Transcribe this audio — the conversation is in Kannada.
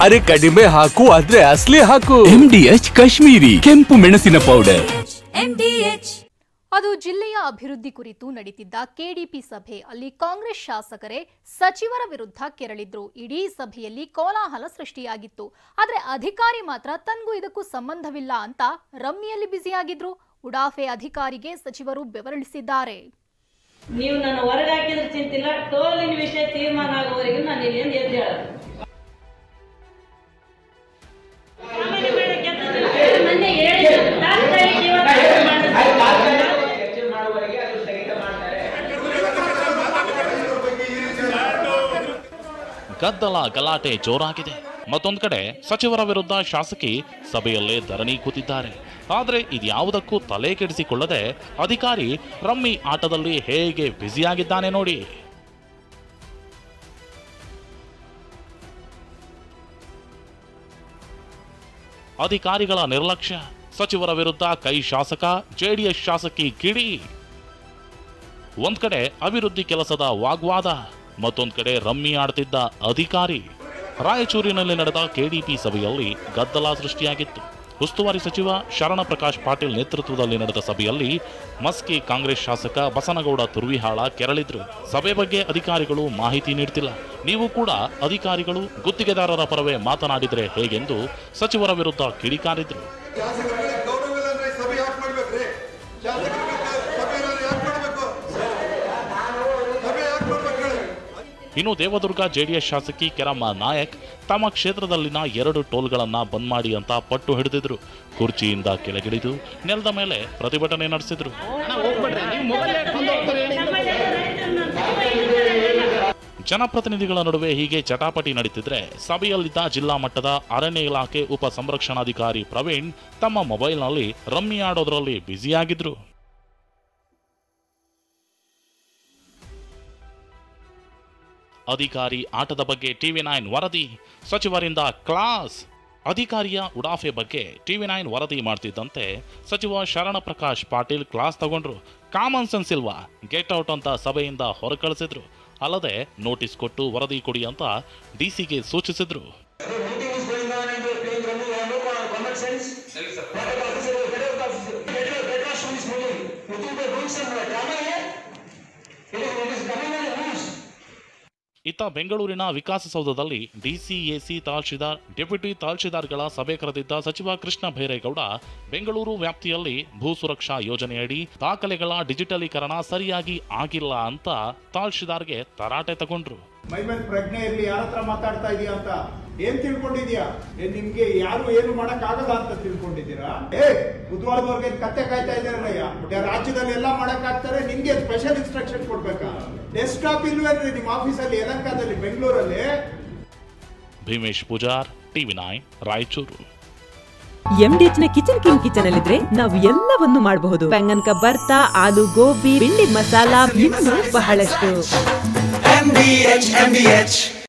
ಅರೆ ಕಡಿಮೆ ಹಾಕು ಆದ್ರೆ ಅಸಲಿ ಹಾಕು. MDH ಕಾಶ್ಮೀರಿ ಕೆಂಪು ಮೆಣಸಿನ ಪೌಡರ್. ಅದು ಜಿಲ್ಲೆಯ ಅಭಿವೃದ್ಧಿ ಕುರಿತು ನಡೆದಿದ್ದ ಕೆಡಿಪಿ ಸಭೆ. ಅಲ್ಲಿ ಕಾಂಗ್ರೆಸ್ ಶಾಸಕರೇ ಸಚಿವರ ವಿರುದ್ಧ ಕೆರಳಿದ್ರು. ಇಡೀ ಸಭೆಯಲ್ಲಿ ಕೋಲಾಹಲ ಸೃಷ್ಟಿಯಾಗಿತ್ತು. ಆದ್ರೆ ಅಧಿಕಾರಿ ಮಾತ್ರ ತನಗೂ ಇದಕ್ಕೂ ಸಂಬಂಧವಿಲ್ಲ ಅಂತ ರಮ್ಮಿಯಲ್ಲಿ ಬ್ಯುಸಿಯಾಗಿದ್ರು. ಉಡಾಫೆ ಅಧಿಕಾರಿಗೆ ಸಚಿವರು ಬೆವರಿಳಿಸಿದ್ದಾರೆ. ನೀವು ನನ್ನ ಹೊರಗೆ ಹಾಕಿದ್ರೆ ಚಿಂತಿಲ್ಲ, ಟೋಲಿನ ವಿಷಯ ತೀರ್ಮಾನ ಆಗುವವರೆಗೂ ನಾನು ಇಲ್ಲಿಂದ ಎದ್ದು ಹೇಳೋದು. ಗದ್ದಲ ಗಲಾಟೆ ಜೋರಾಗಿದೆ. ಮತ್ತೊಂದು ಕಡೆ ಸಚಿವರ ವಿರುದ್ಧ ಶಾಸಕಿ ಸಭೆಯಲ್ಲೇ ಧರಣಿ ಕೂತಿದ್ದಾರೆ. ಆದರೆ ಇದ್ಯಾವುದಕ್ಕೂ ತಲೆ ಕೆಡಿಸಿಕೊಳ್ಳದೆ ಅಧಿಕಾರಿ ರಮ್ಮಿ ಆಟದಲ್ಲಿ ಹೇಗೆ ಬ್ಯುಸಿಯಾಗಿದ್ದಾನೆ ನೋಡಿ. ಅಧಿಕಾರಿಗಳ ನಿರ್ಲಕ್ಷ್ಯ, ಸಚಿವರ ವಿರುದ್ಧ ಕೈ ಶಾಸಕ, ಜೆಡಿಎಸ್ ಶಾಸಕಿ ಕಿಡಿ. ಒಂದ್ ಕಡೆ ಅಭಿವೃದ್ಧಿ ಕೆಲಸದ ವಾಗ್ವಾದ, ಮತ್ತೊಂದು ಕಡೆ ರಮ್ಮಿ ಆಡ್ತಿದ್ದ ಅಧಿಕಾರಿ. ರಾಯಚೂರಿನಲ್ಲಿ ನಡೆದ ಕೆಡಿಪಿ ಸಭೆಯಲ್ಲಿ ಗದ್ದಲ ಸೃಷ್ಟಿಯಾಗಿತ್ತು. ಉಸ್ತುವಾರಿ ಸಚಿವ ಶರಣ ಪ್ರಕಾಶ್ ಪಾಟೀಲ್ ನೇತೃತ್ವದಲ್ಲಿ ನಡೆದ ಸಭೆಯಲ್ಲಿ ಮಸ್ಕಿ ಕಾಂಗ್ರೆಸ್ ಶಾಸಕ ಬಸನಗೌಡ ತುರ್ವಿಹಾಳ ಕೆರಳಿದ್ರು. ಸಭೆ ಬಗ್ಗೆ ಅಧಿಕಾರಿಗಳು ಮಾಹಿತಿ ನೀಡ್ತಿಲ್ಲ, ನೀವು ಕೂಡ ಅಧಿಕಾರಿಗಳು ಗುತ್ತಿಗೆದಾರರ ಪರವೇ ಮಾತನಾಡಿದ್ರೆ ಹೇಗೆಂದು ಸಚಿವರ ವಿರುದ್ಧ ಕಿಡಿಕಾರಿದ್ರು. ಇನ್ನು ದೇವದುರ್ಗ ಜೆಡಿಎಸ್ ಶಾಸಕಿ ಕೆರಮ್ಮ ನಾಯಕ್ ತಮ್ಮ ಕ್ಷೇತ್ರದಲ್ಲಿನ 2 ಟೋಲ್ಗಳನ್ನ ಬಂದ್ ಮಾಡಿ ಅಂತ ಪಟ್ಟು ಹಿಡಿದಿದ್ರು. ಕುರ್ಚಿಯಿಂದ ಕೆಳಗಿಳಿದು ನೆಲದ ಮೇಲೆ ಪ್ರತಿಭಟನೆ ನಡೆಸಿದ್ರು. ಜನಪ್ರತಿನಿಧಿಗಳ ನಡುವೆ ಹೀಗೆ ಚಟಾಪಟಿ ನಡೀತಿದ್ರೆ ಸಭೆಯಲ್ಲಿದ್ದ ಜಿಲ್ಲಾ ಮಟ್ಟದ ಅರಣ್ಯ ಇಲಾಖೆ ಉಪ ಸಂರಕ್ಷಣಾಧಿಕಾರಿ ಪ್ರವೀಣ್ ತಮ್ಮ ಮೊಬೈಲ್ನಲ್ಲಿ ರಮ್ಮಿ ಆಡೋದ್ರಲ್ಲಿ ಬ್ಯುಸಿಯಾಗಿದ್ರು. ಅಧಿಕಾರಿ ಆಟದ ಬಗ್ಗೆ TV9 ವರದಿ, ಸಚಿವರಿಂದ ಕ್ಲಾಸ್. ಅಧಿಕಾರಿಯ ಉಡಾಫೆ ಬಗ್ಗೆ TV9 ವರದಿ ಮಾಡ್ತಿದ್ದಂತೆ ಸಚಿವ ಶರಣ ಪ್ರಕಾಶ್ ಪಾಟೀಲ್ ಕ್ಲಾಸ್ ತಗೊಂಡ್ರು. ಕಾಮನ್ ಸೆನ್ಸ್ ಇಲ್ವಾ, ಗೆಟ್ ಔಟ್ ಅಂತ ಸಭೆಯಿಂದ ಹೊರಕಳಿಸಿದ್ರು. ಅಲ್ಲದೆ ನೋಟಿಸ್ ಕೊಟ್ಟು ವರದಿ ಕೊಡಿ ಅಂತ ಡಿಸಿಗೆ ಸೂಚಿಸಿದ್ರು. ಇತ್ತ ಬೆಂಗಳೂರಿನ ವಿಕಾಸಸೌಧದಲ್ಲಿ ಡಿಸಿಎಸಿ ತಹಶೀಲ್ದಾರ್, ಡೆಪ್ಯೂಟಿ ತಹಶೀಲ್ದಾರ್ಗಳ ಸಭೆ ಕರೆದಿದ್ದ ಸಚಿವ ಕೃಷ್ಣ ಭೈರೇಗೌಡ ಬೆಂಗಳೂರು ವ್ಯಾಪ್ತಿಯಲ್ಲಿ ಭೂ ಸುರಕ್ಷಾ ಯೋಜನೆಯಡಿ ದಾಖಲೆಗಳ ಡಿಜಿಟಲೀಕರಣ ಸರಿಯಾಗಿ ಆಗಿಲ್ಲ ಅಂತ ತಹಶೀಲ್ದಾರ್ಗೆ ತರಾಟೆ ತಗೊಂಡ್ರು. ಮೈಮೇಲ್ ಪ್ರಜ್ಞೆ ಇರ್ಲಿ, ಯಾರ ಹತ್ರ ಮಾತಾಡ್ತಾ ಇದೀಯ ಅಂತ ಏನ್ ತಿಳ್ಕೊಂಡಿದ್ಯಾ? ನಿಮ್ಗೆ ಯಾರು ಏನು ಮಾಡಕ್ ಆಗಲ್ಲ ಅಂತ ತಿಳ್ಕೊಂಡಿದ್ದೀರಾ? ಬುಧವಾರದವರೆಗೆ ಕತ್ತೆ ಕಾಯ್ತಾ ಇದ್ದಾರಯ್ಯ. ರಾಜ್ಯದಲ್ಲಿ ಎಲ್ಲ ಮಾಡಕ್ ಆಗ್ತಾರೆ, ನಿಮ್ಗೆ ಸ್ಪೆಷಲ್ ಇನ್ಸ್ಟ್ರಕ್ಷನ್ ಕೊಡ್ಬೇಕಾ? ಡೆಸ್ಕ್ಟಾಪ್ ಇಲ್ವೇನ್ರಿ ನಿಮ್ಮ ಆಫೀಸಲ್ಲಿ, ಯಲಹಂಕದಲ್ಲಿ, ಬೆಂಗಳೂರಲ್ಲಿ? ಭೀಮೇಶ್ ಪೂಜಾರ್, TV9 ರಾಯಚೂರು. MDH ನ ಕಿಚನ್ ಅಲ್ಲಿದ್ರೆ ನಾವು ಎಲ್ಲವನ್ನು ಮಾಡಬಹುದು. ಬೆಂಗನ್ ಕಾ ಬರ್ತಾ, ಆಲೂ ಗೋಬಿ, ಭಿಂಡಿ ಮಸಾಲಾ, ಇನ್ನೂ ಬಹಳಷ್ಟು. MDH